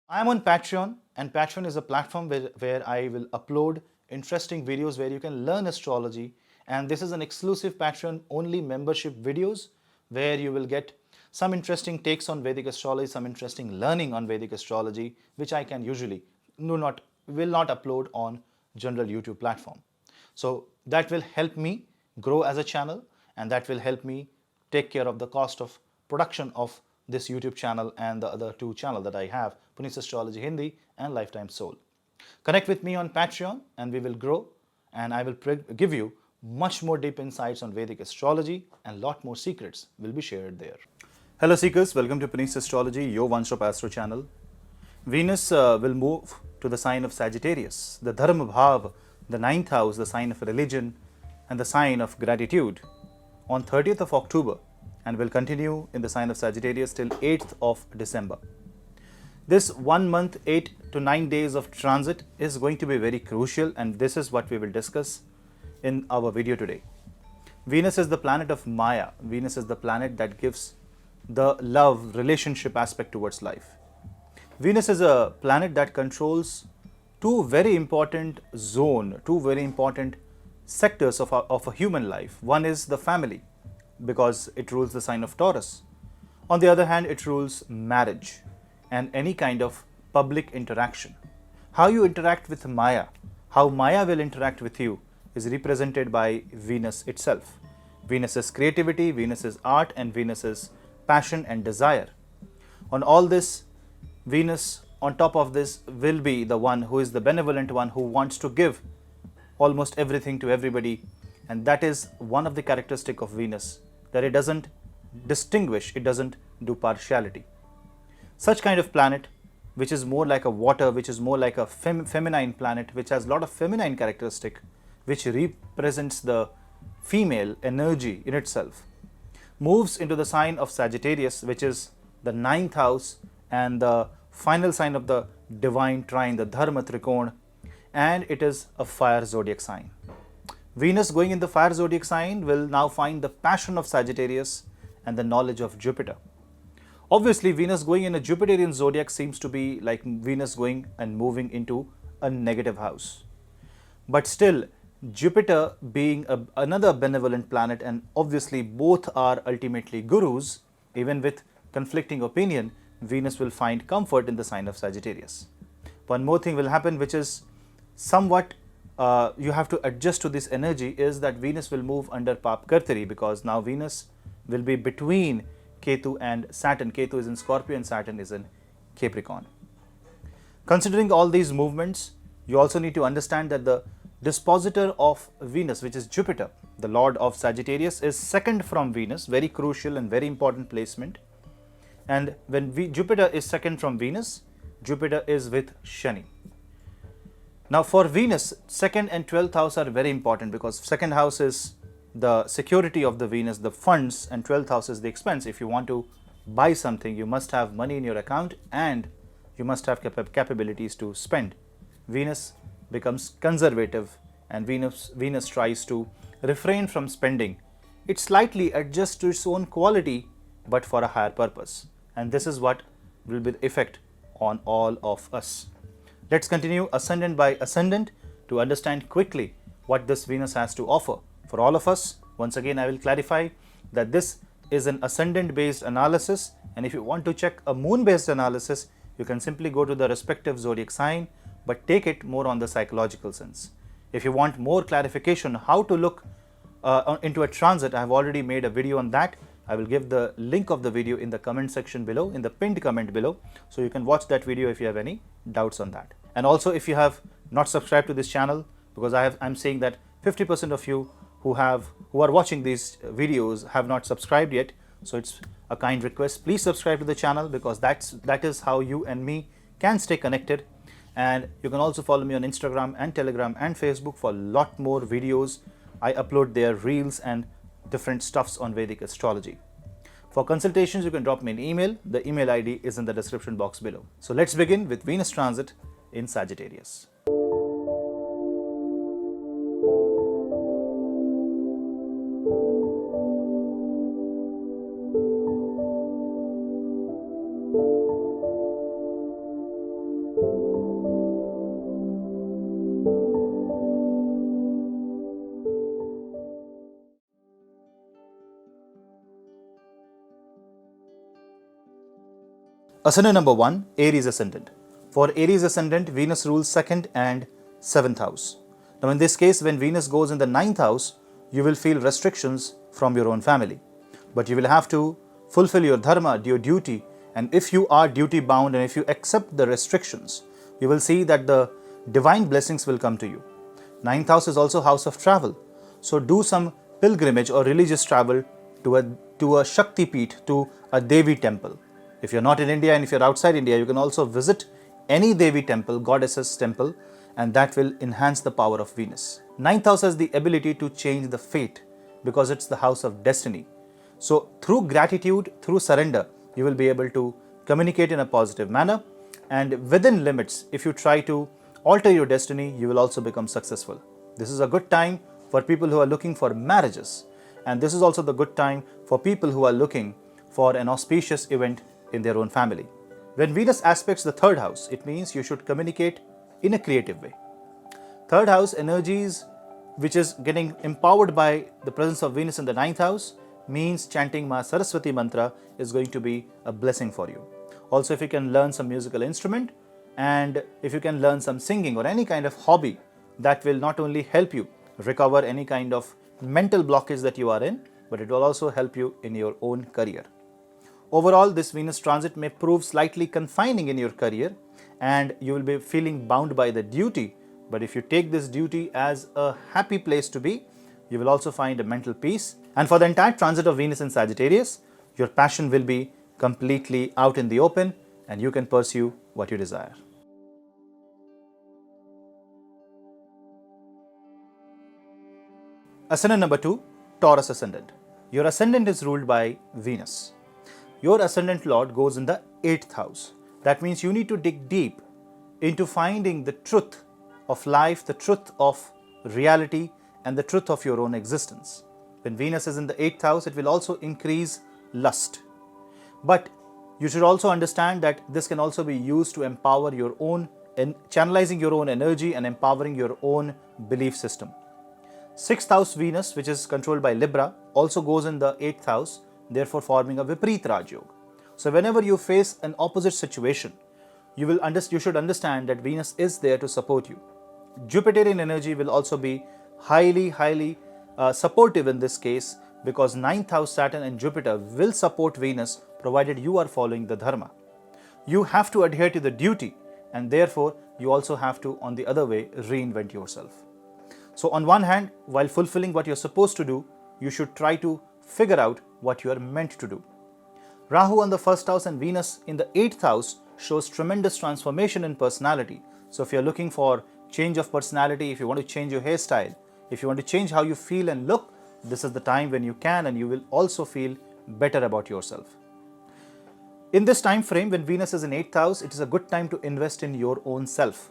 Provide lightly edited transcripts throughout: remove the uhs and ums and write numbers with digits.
I am on Patreon, and Patreon is a platform where I will upload interesting videos where you can learn astrology. And this is an exclusive Patreon only membership videos where you will get some interesting takes on Vedic astrology, some interesting learning on Vedic astrology, which I can usually will not upload on general YouTube platform. So that will help me grow as a channel, and that will help me take care of the cost of production of this YouTube channel and the other two channels that I have, Punneit Astrology Hindi and Lifetime Soul. Connect with me on Patreon and we will grow, and I will give you much more deep insights on Vedic astrology, and lot more secrets will be shared there. Hello seekers, welcome to Punneit Astrology, your one-stop astro channel. Venus will move to the sign of Sagittarius, the Dharma Bhav, the ninth house, the sign of religion and the sign of gratitude, on 30th of October, and will continue in the sign of Sagittarius till 8th of December. This 1 month, 8 to 9 days of transit is going to be very crucial, and this is what we will discuss in our video today. Venus is the planet of Maya. Venus is the planet that gives the love, relationship aspect towards life. Venus is a planet that controls two very important sectors of a human life. One is the family, because it rules the sign of Taurus. On the other hand, it rules marriage and any kind of public interaction. How you interact with Maya, how Maya will interact with you, is represented by Venus itself. Venus is creativity, Venus is art, and Venus is passion and desire. On all this, Venus, on top of this, will be the one who is the benevolent one, who wants to give almost everything to everybody. And that is one of the characteristics of Venus, that it doesn't distinguish, it doesn't do partiality. Such kind of planet, which is more like a water, which is more like a feminine planet, which has a lot of feminine characteristic, which represents the female energy in itself, moves into the sign of Sagittarius, which is the ninth house and the final sign of the divine trine, the Dharma Trikona, and it is a fire zodiac sign. Venus going in the fire zodiac sign will now find the passion of Sagittarius and the knowledge of Jupiter. Obviously, Venus going in a Jupiterian zodiac seems to be like Venus going and moving into a negative house. But still, Jupiter being another benevolent planet, and obviously both are ultimately gurus, even with conflicting opinion, Venus will find comfort in the sign of Sagittarius. One more thing will happen, which is somewhat you have to adjust to this energy, is that Venus will move under Pap Kartari, because now Venus will be between Ketu and Saturn. Ketu is in Scorpio and Saturn is in Capricorn. Considering all these movements, you also need to understand that the dispositor of Venus, which is Jupiter, the lord of Sagittarius, is second from Venus, very crucial and very important placement. And when Jupiter is second from Venus, Jupiter is with Shani. Now for Venus, 2nd and 12th house are very important, because 2nd house is the security of the Venus, the funds, and 12th house is the expense. If you want to buy something, you must have money in your account and you must have capabilities to spend. Venus becomes conservative, and Venus tries to refrain from spending. It slightly adjusts to its own quality, but for a higher purpose. And this is what will be the effect on all of us. Let's continue ascendant by ascendant to understand quickly what this Venus has to offer for all of us. Once again, I will clarify that this is an ascendant based analysis, and if you want to check a moon based analysis, you can simply go to the respective zodiac sign, but take it more on the psychological sense. If you want more clarification how to look into a transit, I have already made a video on that. I will give the link of the video in the comment section below, in the pinned comment below, so you can watch that video if you have any doubts on that. And also, if you have not subscribed to this channel, because I'm saying that 50% of you who are watching these videos have not subscribed yet, so it's a kind request, please subscribe to the channel, because that is how you and me can stay connected. And you can also follow me on Instagram and Telegram and Facebook for a lot more videos. I upload their reels and different stuffs on Vedic astrology. For consultations, you can drop me an email. The email ID is in the description box below. So let's begin with Venus transit in Sagittarius. Ascendant number 1, Aries Ascendant. For Aries Ascendant, Venus rules 2nd and 7th house. Now in this case, when Venus goes in the 9th house, you will feel restrictions from your own family. But you will have to fulfill your dharma, your duty, and if you are duty bound and if you accept the restrictions, you will see that the divine blessings will come to you. 9th house is also house of travel. So do some pilgrimage or religious travel to a Shakti Peeth, to a Devi temple. If you're not in India and if you're outside India, you can also visit any Devi temple, goddess's temple, and that will enhance the power of Venus. 9th house has the ability to change the fate because it's the house of destiny. So through gratitude, through surrender, you will be able to communicate in a positive manner, and within limits, if you try to alter your destiny, you will also become successful. This is a good time for people who are looking for marriages, and this is also the good time for people who are looking for an auspicious event in their own family. When Venus aspects the 3rd house, it means you should communicate in a creative way. 3rd house energies, which is getting empowered by the presence of Venus in the 9th house, means chanting Ma Saraswati mantra is going to be a blessing for you. Also, if you can learn some musical instrument and if you can learn some singing or any kind of hobby, that will not only help you recover any kind of mental blockage that you are in, but it will also help you in your own career. Overall, this Venus transit may prove slightly confining in your career and you will be feeling bound by the duty, but if you take this duty as a happy place to be, you will also find a mental peace. And for the entire transit of Venus in Sagittarius, your passion will be completely out in the open and you can pursue what you desire. Ascendant number 2, Taurus Ascendant. Your ascendant is ruled by Venus. Your ascendant lord goes in the 8th house. That means you need to dig deep into finding the truth of life, the truth of reality, and the truth of your own existence. When Venus is in the 8th house, it will also increase lust. But you should also understand that this can also be used to empower your own, channelizing your own energy and empowering your own belief system. 6th house Venus, which is controlled by Libra, also goes in the 8th house, therefore forming a Vipareet Rajyog. So whenever you face an opposite situation, you should understand that Venus is there to support you. Jupiterian energy will also be highly supportive in this case, because 9th house Saturn and Jupiter will support Venus provided you are following the dharma. You have to adhere to the duty, and therefore you also have to, on the other way, reinvent yourself. So on one hand, while fulfilling what you're supposed to do, you should try to figure out what you are meant to do. Rahu on the 1st house and Venus in the 8th house shows tremendous transformation in personality. So if you're looking for change of personality, if you want to change your hairstyle, if you want to change how you feel and look, this is the time when you can, and you will also feel better about yourself. In this time frame, when Venus is in 8th house, it is a good time to invest in your own self,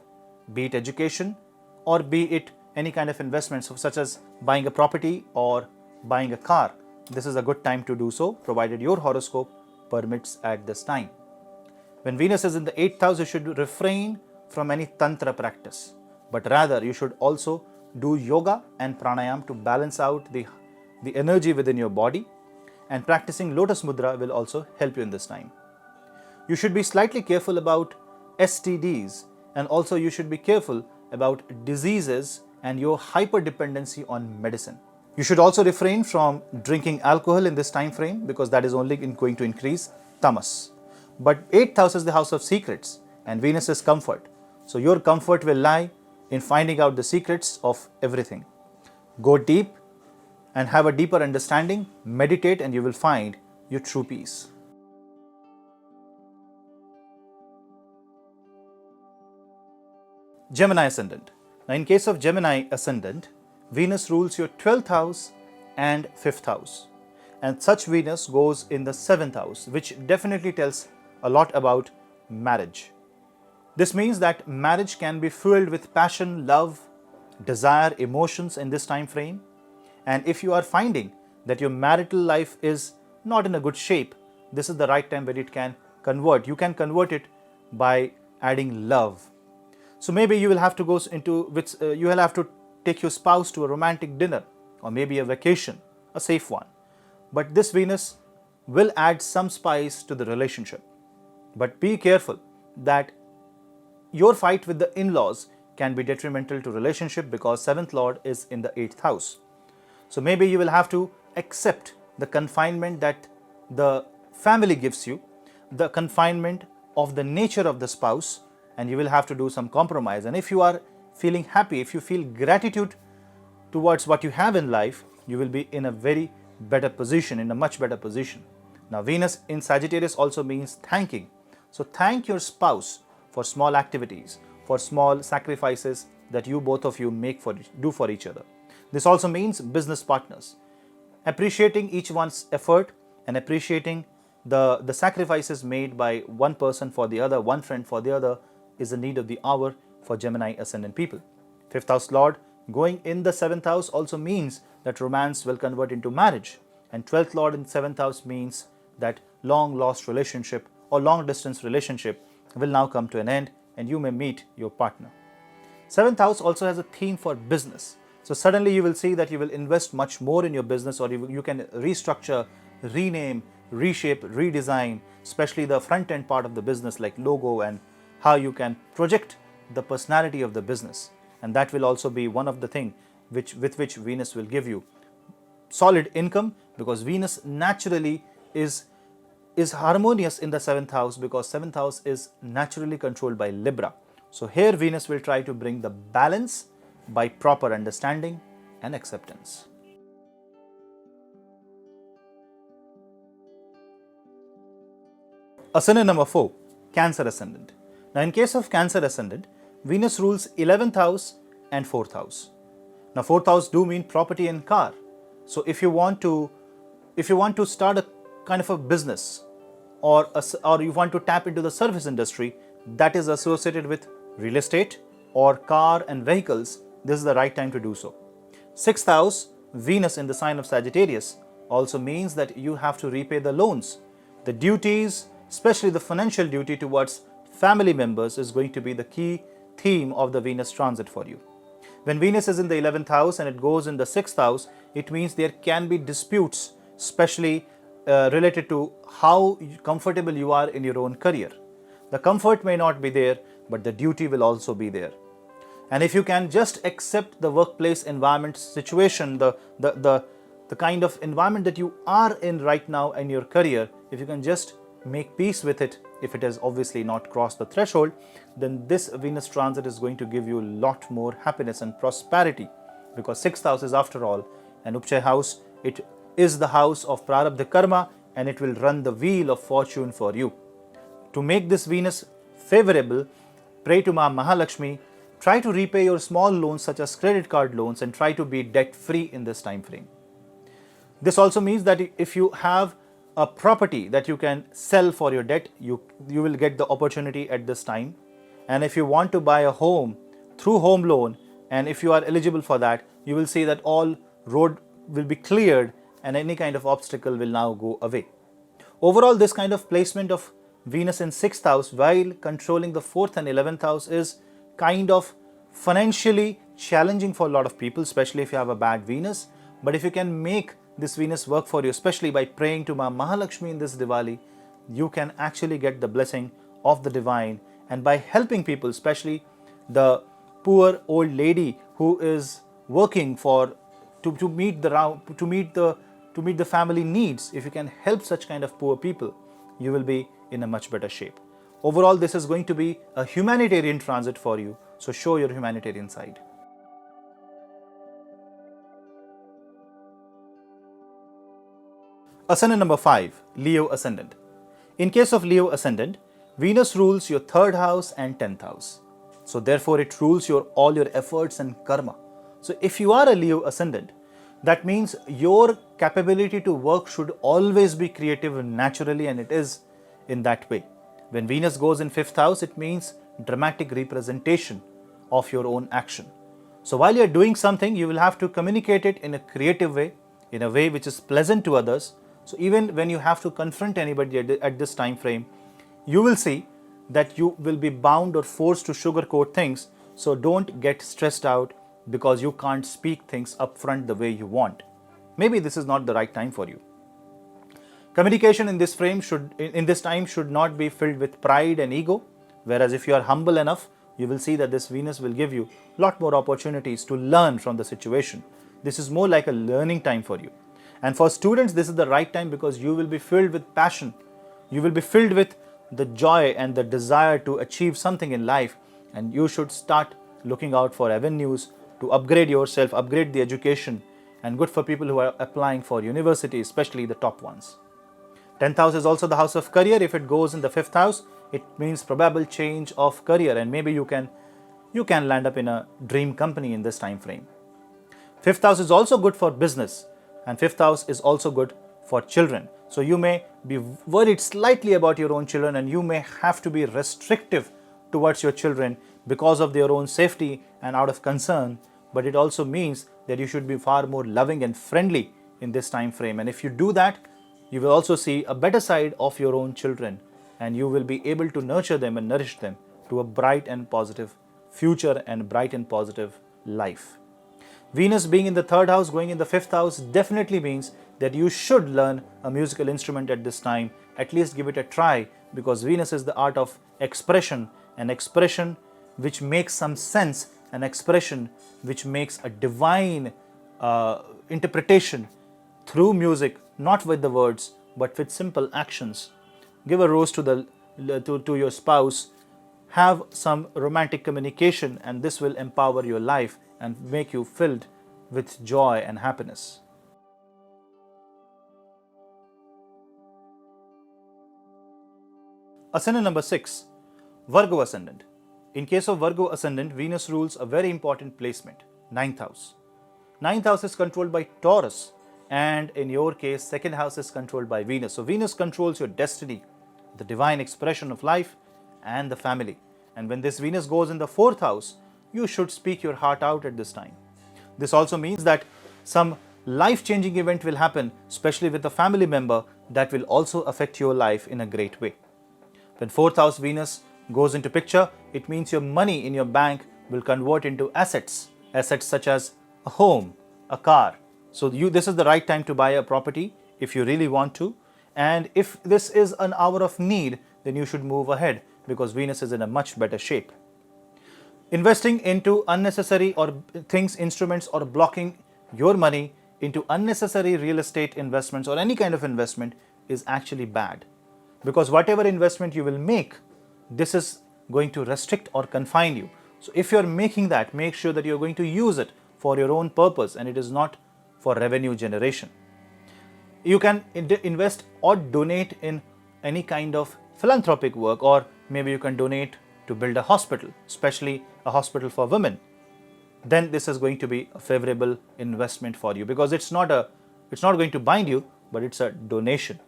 be it education or be it any kind of investments such as buying a property or buying a car. This is a good time to do so, provided your horoscope permits at this time. When Venus is in the 8th house, you should refrain from any tantra practice, but rather you should also do yoga and pranayam to balance out the energy within your body, and practicing lotus mudra will also help you in this time. You should be slightly careful about STDs, and also you should be careful about diseases and your hyperdependency on medicine. You should also refrain from drinking alcohol in this time frame, because that is only going to increase tamas. But 8th house is the house of secrets and Venus is comfort. So your comfort will lie in finding out the secrets of everything. Go deep and have a deeper understanding, meditate, and you will find your true peace. Gemini Ascendant. Now in case of Gemini Ascendant, Venus rules your 12th house and 5th house. And such Venus goes in the 7th house, which definitely tells a lot about marriage. This means that marriage can be fueled with passion, love, desire, emotions in this time frame. And if you are finding that your marital life is not in a good shape, this is the right time where it can convert. You can convert it by adding love. So maybe you will have to go into you will have to take your spouse to a romantic dinner or maybe a vacation, a safe one. But this Venus will add some spice to the relationship. But be careful that your fight with the in-laws can be detrimental to relationship because 7th Lord is in the 8th house. So maybe you will have to accept the confinement that the family gives you, the confinement of the nature of the spouse, and you will have to do some compromise. And if you are feeling happy, if you feel gratitude towards what you have in life, you will be in a very better position, in a much better position. Now, Venus in Sagittarius also means thanking. So thank your spouse for small activities, for small sacrifices that you both of you do for each other. This also means business partners. Appreciating each one's effort and appreciating the sacrifices made by one person for the other, one friend for the other, is the need of the hour for Gemini ascendant people. 5th house Lord going in the 7th house also means that romance will convert into marriage. And 12th Lord in 7th house means that long lost relationship or long distance relationship will now come to an end and you may meet your partner. 7th house also has a theme for business. So suddenly you will see that you will invest much more in your business, or you can restructure, rename, reshape, redesign, especially the front end part of the business like logo and how you can project the personality of the business. And that will also be one of the things with which Venus will give you solid income, because Venus naturally is harmonious in the 7th house, because 7th house is naturally controlled by Libra. So here Venus will try to bring the balance by proper understanding and acceptance. Ascendant number 4, Cancer ascendant. Now in case of Cancer ascendant, Venus rules 11th house and 4th house. Now 4th house do mean property and car. So if you want to start a kind of a business, or you want to tap into the service industry that is associated with real estate or car and vehicles, this is the right time to do so. 6th house, Venus in the sign of Sagittarius, also means that you have to repay the loans. The duties, especially the financial duty towards family members, is going to be the key theme of the Venus transit for you. When Venus is in the 11th house and it goes in the 6th house, it means there can be disputes, especially related to how comfortable you are in your own career. The comfort may not be there, but the duty will also be there. And if you can just accept the workplace environment situation, the kind of environment that you are in right now in your career, if you can just make peace with it, if it has obviously not crossed the threshold, then this Venus transit is going to give you a lot more happiness and prosperity, because 6th house is, after all, an Upchaya house. It is the house of Prarabdha Karma, and it will run the wheel of fortune for you. To make this Venus favorable, pray to Ma Mahalakshmi, try to repay your small loans such as credit card loans, and try to be debt free in this time frame. This also means that if you have a property that you can sell for your debt, you will get the opportunity at this time. And if you want to buy a home through home loan, and if you are eligible for that, you will see that all road will be cleared and any kind of obstacle will now go away. Overall, this kind of placement of Venus in 6th house while controlling the 4th and 11th house is kind of financially challenging for a lot of people, especially if you have a bad Venus. But if you can make this Venus work for you, especially by praying to Ma Mahalakshmi in this Diwali, you can actually get the blessing of the divine. And by helping people, especially the poor old lady who is working to meet the family needs, if you can help such kind of poor people, you will be in a much better shape. Overall, this is going to be a humanitarian transit for you, so show your humanitarian side. Ascendant number 5, Leo ascendant. In case of Leo ascendant, Venus rules your 3rd house and 10th house. So therefore it rules all your efforts and karma. So if you are a Leo ascendant, that means your capability to work should always be creative naturally, and it is in that way. When Venus goes in 5th house, it means dramatic representation of your own action. So while you are doing something, you will have to communicate it in a creative way, in a way which is pleasant to others. So even when you have to confront anybody at this time frame, you will see that you will be bound or forced to sugarcoat things. So don't get stressed out because you can't speak things upfront the way you want. Maybe this is not the right time for you. Communication in this time should not be filled with pride and ego, whereas if you are humble enough, you will see that this Venus will give you a lot more opportunities to learn from the situation. This is more like a learning time for you. And for students, this is the right time because you will be filled with passion. You will be filled with the joy and the desire to achieve something in life, and you should start looking out for avenues to upgrade yourself, upgrade the education, and good for people who are applying for university, especially the top ones. 10th house is also the house of career. If it goes in the 5th house, it means probable change of career, and maybe you can land up in a dream company in this time frame. 5th house is also good for business, and 5th house is also good for children. So you may be worried slightly about your own children, and you may have to be restrictive towards your children because of their own safety and out of concern, but it also means that you should be far more loving and friendly in this time frame. And if you do that, you will also see a better side of your own children, and you will be able to nurture them and nourish them to a bright and positive future and bright and positive life. Venus being in the 3rd house, going in the 5th house, definitely means that you should learn a musical instrument at this time. At least give it a try, because Venus is the art of expression, an expression which makes some sense, an expression which makes a divine interpretation through music, not with the words, but with simple actions. Give a rose to your spouse, have some romantic communication, and this will empower your life and make you filled with joy and happiness. Ascendant number 6, Virgo Ascendant. In case of Virgo Ascendant, Venus rules a very important placement, 9th house. 9th house is controlled by Taurus, and in your case, 2nd house is controlled by Venus. So Venus controls your destiny, the divine expression of life, and the family. And when this Venus goes in the 4th house, you should speak your heart out at this time. This also means that some life-changing event will happen, especially with a family member, that will also affect your life in a great way. When 4th house Venus goes into picture, it means your money in your bank will convert into assets such as a home, a car. So this is the right time to buy a property if you really want to. And if this is an hour of need, then you should move ahead, because Venus is in a much better shape. Investing into unnecessary instruments, or blocking your money into unnecessary real estate investments or any kind of investment is actually bad, because whatever investment you will make, this is going to restrict or confine you. So if you're making that, make sure that you're going to use it for your own purpose and it is not for revenue generation. You can invest or donate in any kind of philanthropic work, or maybe you can donate to build a hospital, especially a hospital for women. Then this is going to be a favorable investment for you, because it's not going to bind you, but it's a donation.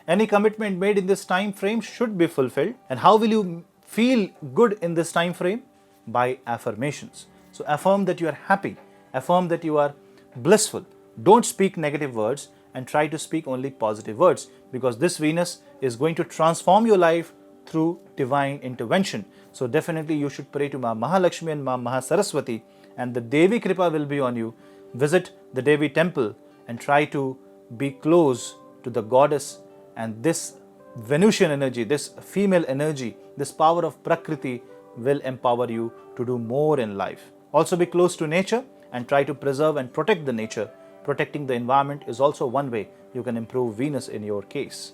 Any commitment made in this time frame should be fulfilled. And how will you feel good in this time frame? By affirmations. So affirm that you are happy, affirm that you are blissful. Don't speak negative words, and try to speak only positive words, because this Venus is going to transform your life through divine intervention. So definitely you should pray to Ma Mahalakshmi and Ma Mahasaraswati, and the Devi Kripa will be on you. Visit the Devi temple and try to be close to the goddess, and this Venusian energy, this female energy, this power of Prakriti will empower you to do more in life. Also be close to nature and try to preserve and protect the nature. Protecting the environment is also one way you can improve Venus in your case.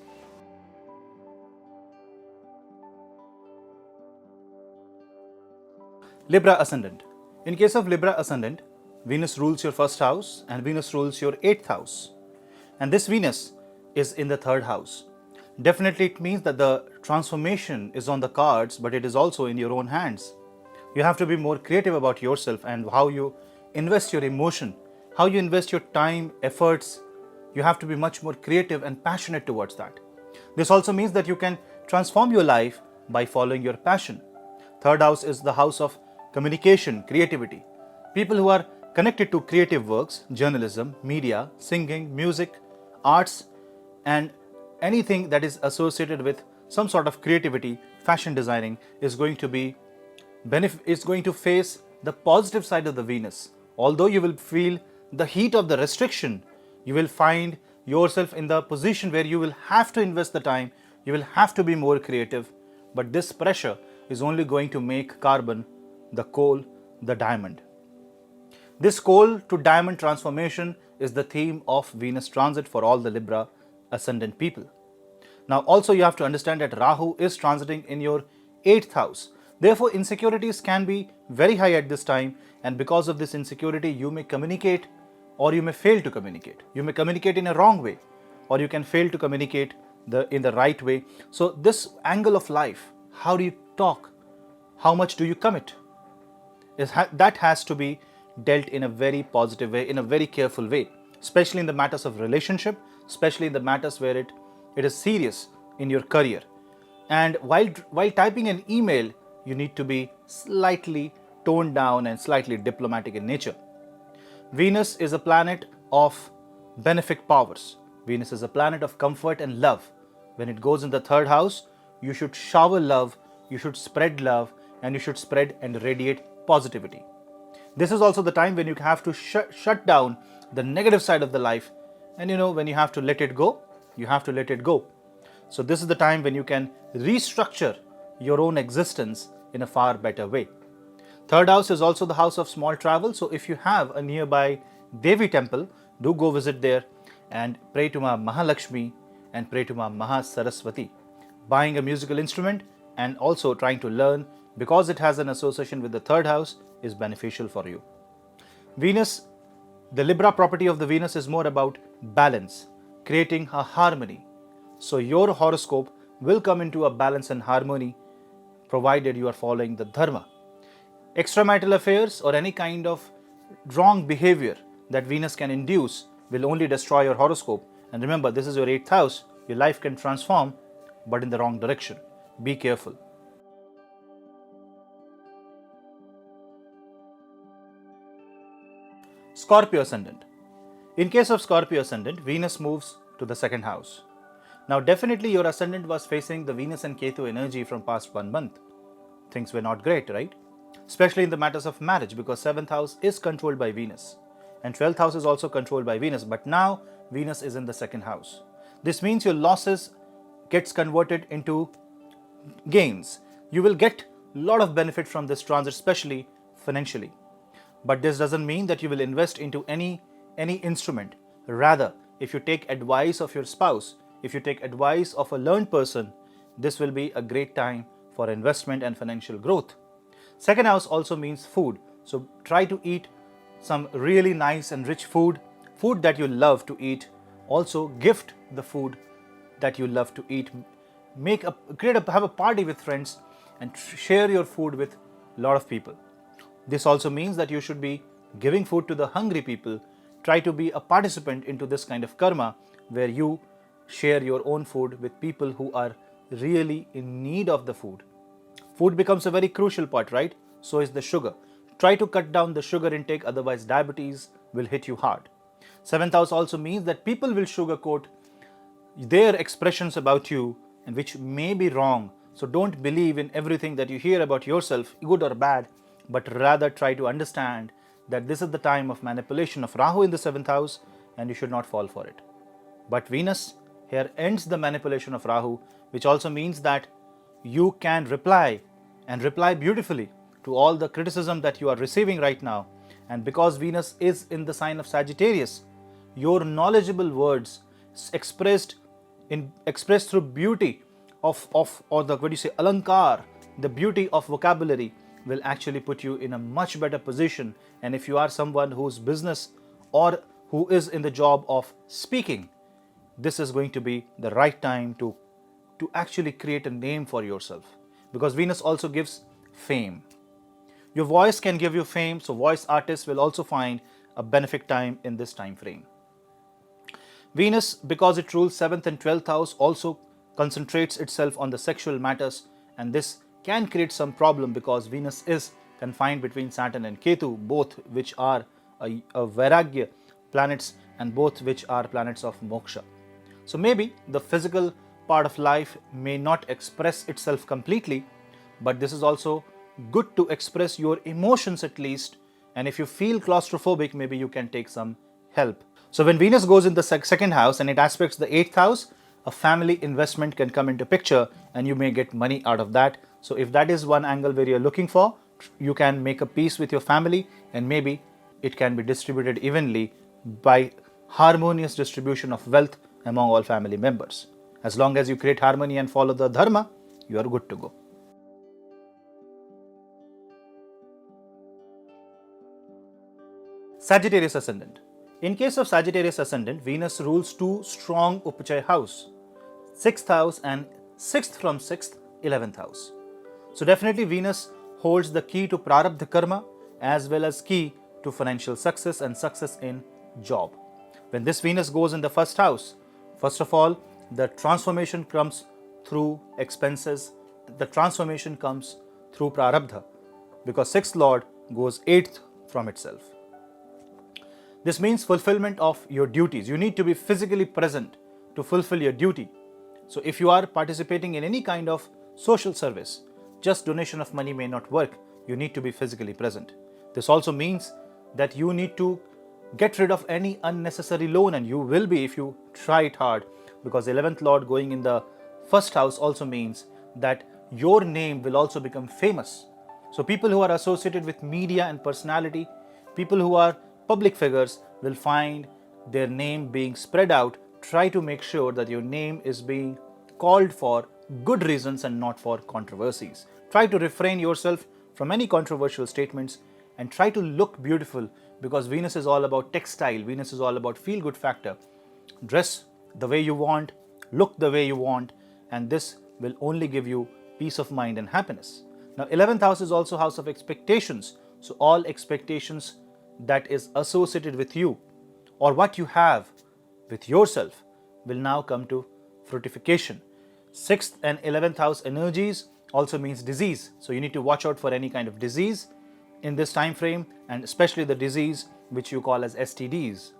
Libra Ascendant. In case of Libra Ascendant, Venus rules your 1st house and Venus rules your 8th house. And this Venus is in the 3rd house. Definitely it means that the transformation is on the cards, but it is also in your own hands. You have to be more creative about yourself and how you invest your emotion, how you invest your time, efforts. You have to be much more creative and passionate towards that. This also means that you can transform your life by following your passion. 3rd house is the house of communication, creativity. People who are connected to creative works, journalism, media, singing, music, arts, and anything that is associated with some sort of creativity, fashion designing, is going to face the positive side of the Venus. Although you will feel the heat of the restriction, you will find yourself in the position where you will have to invest the time, you will have to be more creative, but this pressure is only going to make carbon, the coal, the diamond. This coal to diamond transformation is the theme of Venus transit for all the Libra ascendant people. Now also you have to understand that Rahu is transiting in your 8th house. Therefore insecurities can be very high at this time, and because of this insecurity you may communicate or you may fail to communicate. You may communicate in a wrong way, or you can fail to communicate in the right way. So this angle of life, how do you talk? How much do you commit? That has to be dealt in a very positive way, in a very careful way, especially in the matters of relationship, especially in the matters where it is serious in your career. And while typing an email, you need to be slightly toned down and slightly diplomatic in nature. Venus is a planet of benefic powers. Venus is a planet of comfort and love. When it goes in the 3rd house, you should shower love, you should spread love, and you should spread and radiate positivity. This is also the time when you have to shut down the negative side of the life, and when you have to let it go, you have to let it go. So this is the time when you can restructure your own existence in a far better way. 3rd house is also the house of small travel. So if you have a nearby Devi temple, do go visit there and pray to Ma Mahalakshmi and pray to Ma Mahasaraswati. Buying a musical instrument and also trying to learn, because it has an association with the 3rd house, is beneficial for you. Venus, the Libra property of the Venus is more about balance, creating a harmony. So your horoscope will come into a balance and harmony provided you are following the dharma. Extramarital affairs or any kind of wrong behavior that Venus can induce will only destroy your horoscope. And remember, this is your 8th house. Your life can transform, but in the wrong direction. Be careful. Scorpio ascendant. In case of Scorpio ascendant, Venus moves to the 2nd house. Now definitely your ascendant was facing the Venus and Ketu energy from past 1 month. Things were not great, right? Especially in the matters of marriage, because 7th house is controlled by Venus and 12th house is also controlled by Venus, but now Venus is in the 2nd house. This means your losses gets converted into gains. You will get a lot of benefit from this transit, especially financially. But this doesn't mean that you will invest into any instrument. Rather, if you take advice of your spouse, if you take advice of a learned person, this will be a great time for investment and financial growth. 2nd house also means food. So try to eat some really nice and rich food that you love to eat. Also gift the food that you love to eat. Have a party with friends and share your food with a lot of people. This also means that you should be giving food to the hungry people. Try to be a participant into this kind of karma where you share your own food with people who are really in need of the food. Food becomes a very crucial part, right? So is the sugar. Try to cut down the sugar intake, otherwise diabetes will hit you hard. 7th house also means that people will sugarcoat their expressions about you, and which may be wrong. So don't believe in everything that you hear about yourself, good or bad, but rather try to understand that this is the time of manipulation of Rahu in the 7th house and you should not fall for it. But Venus here ends the manipulation of Rahu, which also means that you can reply and reply beautifully to all the criticism that you are receiving right now. And because Venus is in the sign of Sagittarius, your knowledgeable words expressed through beauty of alankar, the beauty of vocabulary, will actually put you in a much better position. And if you are someone whose business or who is in the job of speaking, this is going to be the right time to actually create a name for yourself, because Venus also gives fame. Your voice can give you fame, so voice artists will also find a benefic time in this time frame. Venus, because it rules 7th and 12th house, also concentrates itself on the sexual matters, and this can create some problem because Venus is confined between Saturn and Ketu, both which are a Vairagya planets and both which are planets of moksha. So maybe the physical part of life may not express itself completely, but this is also good to express your emotions at least. And if you feel claustrophobic, maybe you can take some help. So when Venus goes in the second house and it aspects the 8th house, a family investment can come into picture and you may get money out of that. So if that is one angle where you're looking for, you can make a peace with your family and maybe it can be distributed evenly by harmonious distribution of wealth among all family members. As long as you create harmony and follow the dharma, you are good to go. Sagittarius Ascendant. In case of Sagittarius Ascendant, Venus rules two strong Upachaya house, 6th house and 6th from 6th, 11th house. So definitely Venus holds the key to prarabdha karma as well as key to financial success and success in job. When this Venus goes in the first house, first of all, the transformation comes through expenses. The transformation comes through prarabdha because 6th Lord goes 8th from itself. This means fulfillment of your duties. You need to be physically present to fulfill your duty. So if you are participating in any kind of social service, just donation of money may not work. You need to be physically present. This also means that you need to get rid of any unnecessary loan, and you will be if you try it hard, because 11th Lord going in the first house also means that your name will also become famous. So people who are associated with media and personality, people who are public figures will find their name being spread out. Try to make sure that your name is being called for good reasons and not for controversies. Try to refrain yourself from any controversial statements and try to look beautiful, because Venus is all about textile. Venus is all about feel-good factor. Dress the way you want, look the way you want, and this will only give you peace of mind and happiness. Now, 11th house is also house of expectations. So all expectations that is associated with you or what you have with yourself will now come to fructification. 6th and 11th house energies also means disease. So you need to watch out for any kind of disease in this time frame, and especially the disease which you call as STDs.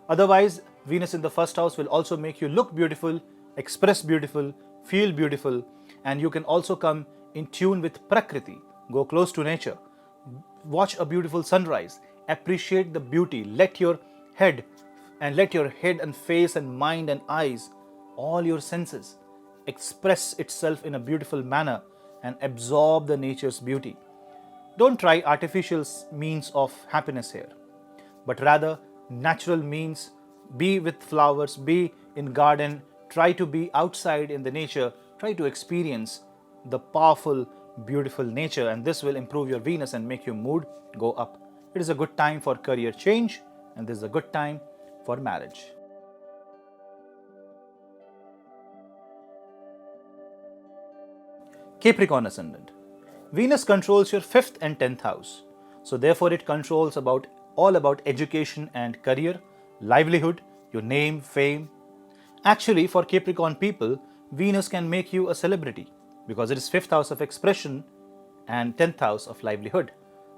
Otherwise, Venus in the first house will also make you look beautiful, express beautiful, feel beautiful, and you can also come in tune with Prakriti. Go close to nature. Watch a beautiful sunrise. Appreciate the beauty. Let your head and face and mind and eyes, all your senses, express itself in a beautiful manner and absorb the nature's beauty. Don't try artificial means of happiness here, but rather natural means. Be with flowers, be in garden, try to be outside in the nature, try to experience the powerful, beautiful nature, and this will improve your Venus and make your mood go up. It is a good time for career change, and this is a good time for marriage. Capricorn Ascendant. Venus controls your 5th and 10th house. So therefore it controls all about education and career, livelihood, your name, fame. Actually, for Capricorn people, Venus can make you a celebrity because it is 5th house of expression and 10th house of livelihood.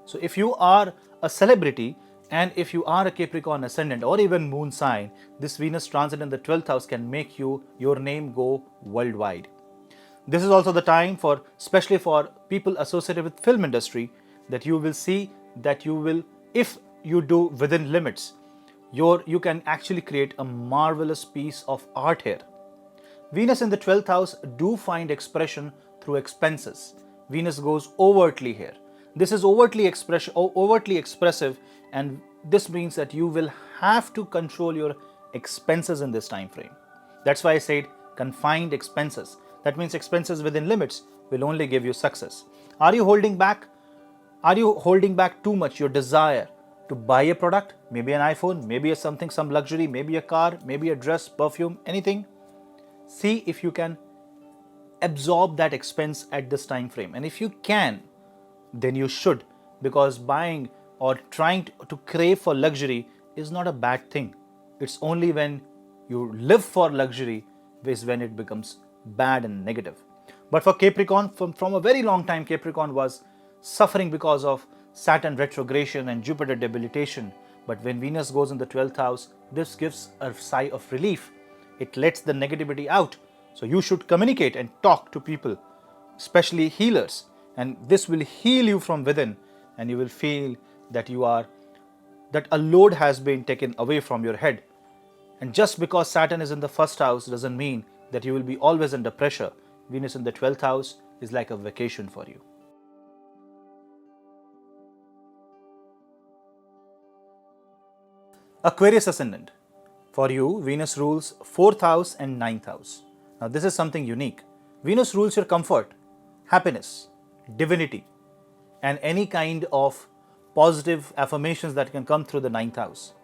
So if you are a celebrity and if you are a Capricorn Ascendant or even moon sign, this Venus transit in the 12th house can make your name go worldwide. This is also the time for, especially for people associated with film industry, that you will see that you will, if you do within limits, you can actually create a marvelous piece of art here. Venus in the 12th house do find expression through expenses. Venus goes overtly here. This is overtly expressive, and this means that you will have to control your expenses in this time frame. That's why I said confined expenses. That means expenses within limits will only give you success. Are you holding back? Are you holding back too much your desire to buy a product? Maybe an iPhone, maybe some luxury, maybe a car, maybe a dress, perfume, anything. See if you can absorb that expense at this time frame. And if you can, then you should, because buying or trying to crave for luxury is not a bad thing. It's only when you live for luxury is when it becomes bad and negative. But for Capricorn, from a very long time, Capricorn was suffering because of Saturn retrogression and Jupiter debilitation. But when Venus goes in the 12th house, this gives a sigh of relief. It lets the negativity out. So you should communicate and talk to people, especially healers, and this will heal you from within, and you will feel that you are that a load has been taken away from your head. And just because Saturn is in the first house doesn't mean that you will be always under pressure. Venus in the 12th house is like a vacation for you. Aquarius ascendant. For you, Venus rules 4th house and 9th house. Now, this is something unique. Venus rules your comfort, happiness, divinity, and any kind of positive affirmations that can come through the 9th house.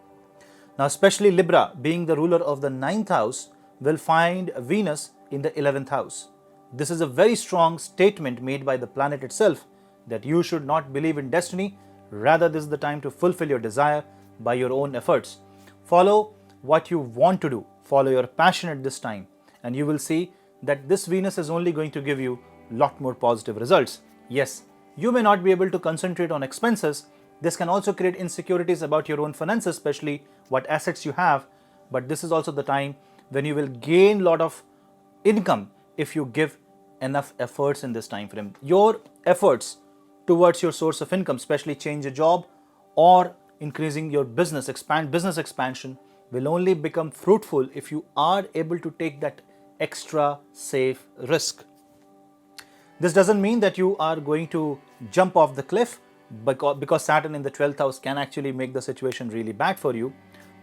Now, especially Libra, being the ruler of the 9th house, will find Venus in the 11th house. This is a very strong statement made by the planet itself that you should not believe in destiny. Rather, this is the time to fulfill your desire by your own efforts. Follow what you want to do. Follow your passion at this time, and you will see that this Venus is only going to give you a lot more positive results. Yes, you may not be able to concentrate on expenses. This can also create insecurities about your own finances, especially what assets you have. But this is also the time when you will gain a lot of income if you give enough efforts in this time frame. Your efforts towards your source of income, especially change a job or increasing your business expansion, will only become fruitful if you are able to take that extra safe risk. This doesn't mean that you are going to jump off the cliff, because Saturn in the 12th house can actually make the situation really bad for you.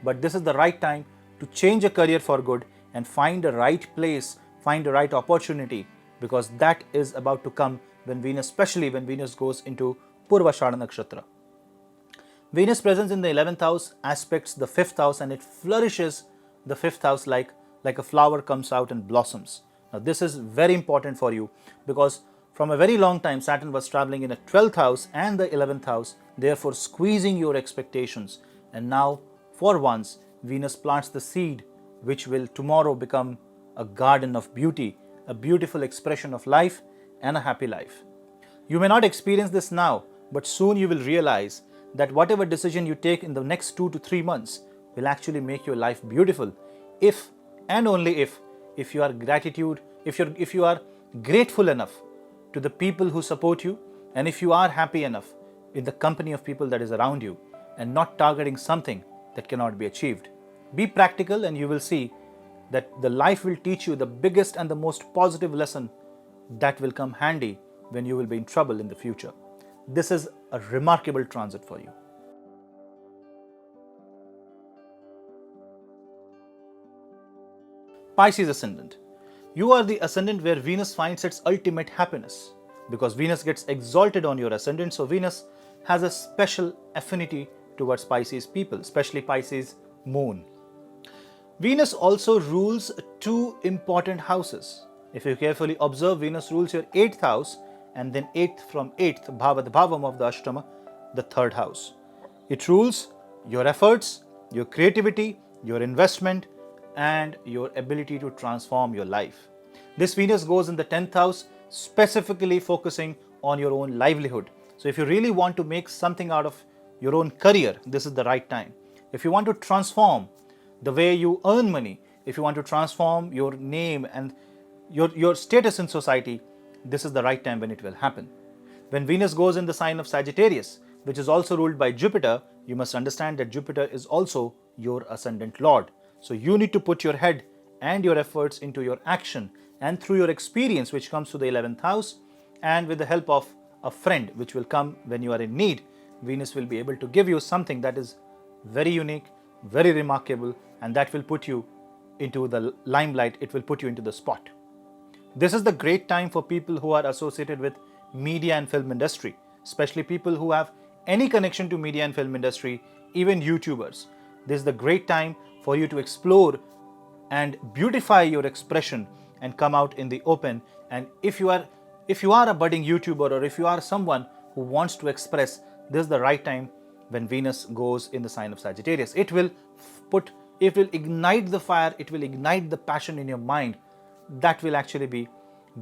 But this is the right time to change a career for good and find the right place, find the right opportunity, because that is about to come when Venus, especially when Venus goes into Purvashada Nakshatra. Venus presence in the 11th house aspects the 5th house, and it flourishes the 5th house like a flower comes out and blossoms. Now, this is very important for you because from a very long time, Saturn was traveling in the 12th house and the 11th house, therefore squeezing your expectations. And now, for once, Venus plants the seed which will tomorrow become a garden of beauty, a beautiful expression of life and a happy life. You may not experience this now, but soon you will realize that whatever decision you take in the next 2 to 3 months will actually make your life beautiful if and only if you are grateful enough to the people who support you, and if you are happy enough in the company of people that is around you and not targeting something that cannot be achieved. Be practical and you will see that the life will teach you the biggest and the most positive lesson that will come handy when you will be in trouble in the future. This is a remarkable transit for you. Pisces ascendant. You are the ascendant where Venus finds its ultimate happiness, because Venus gets exalted on your ascendant. So Venus has a special affinity towards Pisces people, especially Pisces moon. Venus also rules 2 important houses. If you carefully observe, Venus rules your 8th house and then 8th from 8th, Bhavat Bhavam of the Ashtama, the 3rd house. It rules your efforts, your creativity, your investment, and your ability to transform your life. This Venus goes in the 10th house, specifically focusing on your own livelihood. So if you really want to make something out of your own career, this is the right time. If you want to transform the way you earn money, if you want to transform your name and your status in society, this is the right time when it will happen. When Venus goes in the sign of Sagittarius, which is also ruled by Jupiter, you must understand that Jupiter is also your ascendant lord. So you need to put your head and your efforts into your action, and through your experience which comes to the 11th house, and with the help of a friend which will come when you are in need, Venus will be able to give you something that is very unique, very remarkable, and that will put you into the limelight. It will put you into the spot. This is the great time for people who are associated with media and film industry, especially people who have any connection to media and film industry, even YouTubers. This is the great time for you to explore and beautify your expression and come out in the open. And if you are a budding YouTuber, or if you are someone who wants to express, this is the right time when Venus goes in the sign of Sagittarius. It will ignite the fire, it will ignite the passion in your mind that will actually be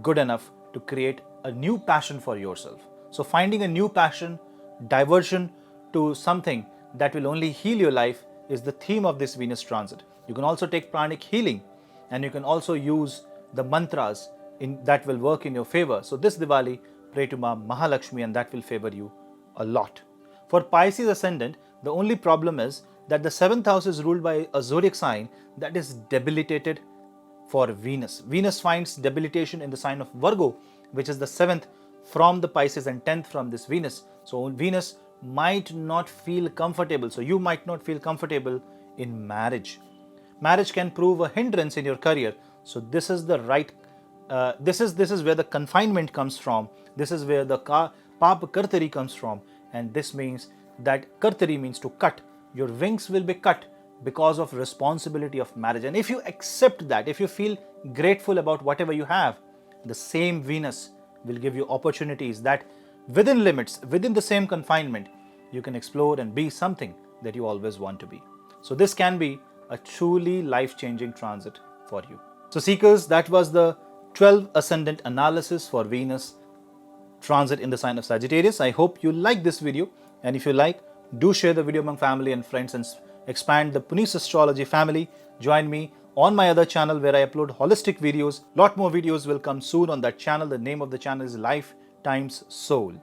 good enough to create a new passion for yourself. So finding a new passion, diversion to something that will only heal your life is the theme of this Venus transit. You can also take pranic healing, and you can also use the mantras that will work in your favor. So this Diwali, pray to Ma Mahalakshmi, and that will favor you a lot. For Pisces ascendant, The only problem is that the 7th house is ruled by a zodiac sign that is debilitated for Venus. Venus finds debilitation in the sign of Virgo, which is the 7th from the Pisces and 10th from this Venus. So Venus might not feel comfortable. So you might not feel comfortable in marriage. Marriage can prove a hindrance in your career. So this is the right, this is where the confinement comes from. This is where the pap kartari comes from. And this means that kartari means to cut. Your wings will be cut because of responsibility of marriage. And if you accept that, if you feel grateful about whatever you have, the same Venus will give you opportunities that within limits, within the same confinement, you can explore and be something that you always want to be. So this can be a truly life-changing transit for you. So seekers, that was the 12 ascendant analysis for Venus transit in the sign of Sagittarius. I hope you like this video, and if you like, do share the video among family and friends and expand the Punneit Astrology family. Join me on my other channel where I upload holistic videos. Lot more videos will come soon on that channel. The name of the channel is Life Times Soul.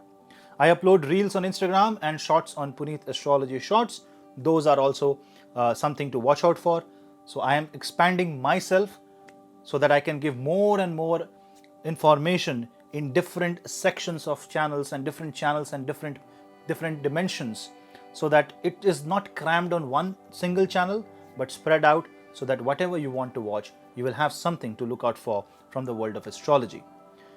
I upload reels on Instagram and shorts on Punneit Astrology Shorts. Those are also something to watch out for. So I am expanding myself so that I can give more and more information in different sections of channels and different dimensions, so that it is not crammed on one single channel but spread out, so that whatever you want to watch, you will have something to look out for from the world of astrology.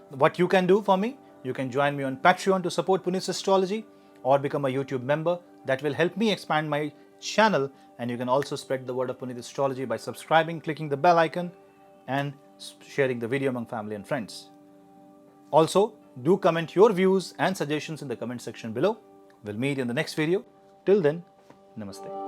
What you can do for me, you can join me on Patreon to support Punneit Astrology, or become a YouTube member. That will help me expand my channel, and you can also spread the word of Punneit Astrology by subscribing, clicking the bell icon and sharing the video among family and friends. Also, do comment your views and suggestions in the comment section below. We'll meet in the next video. Till then, namaste.